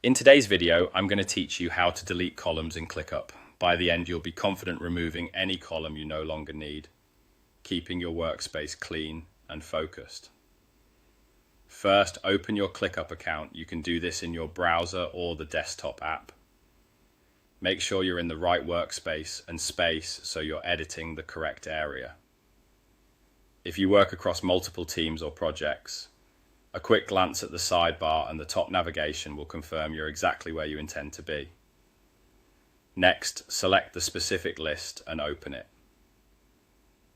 In today's video, I'm going to teach you how to delete columns in ClickUp. By the end, you'll be confident removing any column you no longer need, keeping your workspace clean and focused. First, open your ClickUp account. You can do this in your browser or the desktop app. Make sure you're in the right workspace and space so you're editing the correct area. If you work across multiple teams or projects, a quick glance at the sidebar and the top navigation will confirm you're exactly where you intend to be. Next, select the specific list and open it.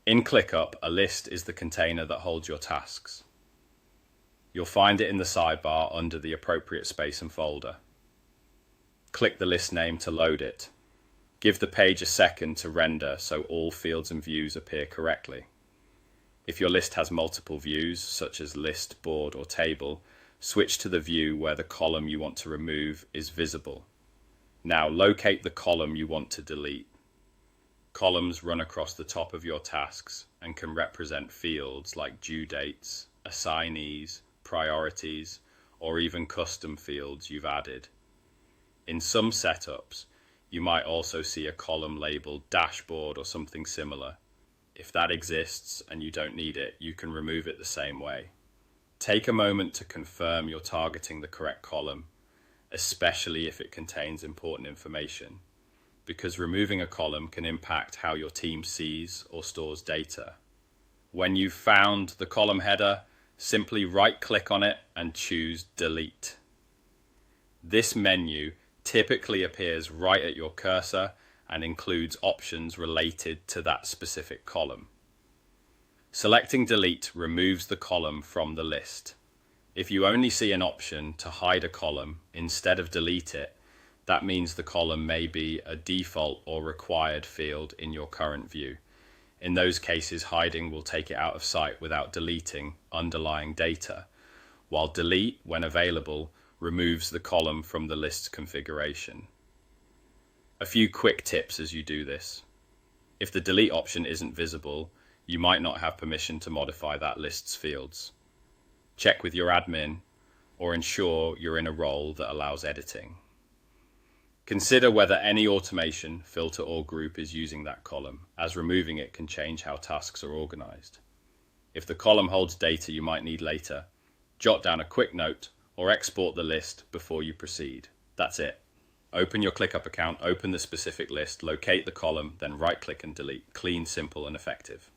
In ClickUp, a list is the container that holds your tasks. You'll find it in the sidebar under the appropriate space and folder. Click the list name to load it. Give the page a second to render so all fields and views appear correctly. If your list has multiple views, such as list, board, or table, switch to the view where the column you want to remove is visible. Now locate the column you want to delete. Columns run across the top of your tasks and can represent fields like due dates, assignees, priorities, or even custom fields you've added. In some setups, you might also see a column labeled dashboard or something similar. If that exists and you don't need it, you can remove it the same way. Take a moment to confirm you're targeting the correct column, especially if it contains important information, because removing a column can impact how your team sees or stores data. When you've found the column header, simply right-click on it and choose Delete. This menu typically appears right at your cursor and includes options related to that specific column. Selecting Delete removes the column from the list. If you only see an option to hide a column instead of delete it, that means the column may be a default or required field in your current view. In those cases, hiding will take it out of sight without deleting underlying data, while Delete, when available, removes the column from the list's configuration. A few quick tips as you do this. If the delete option isn't visible, you might not have permission to modify that list's fields. Check with your admin or ensure you're in a role that allows editing. Consider whether any automation, filter, or group is using that column, as removing it can change how tasks are organized. If the column holds data you might need later, jot down a quick note or export the list before you proceed. That's it. Open your ClickUp account, open the specific list, locate the column, then right-click and delete. Clean, simple, and effective.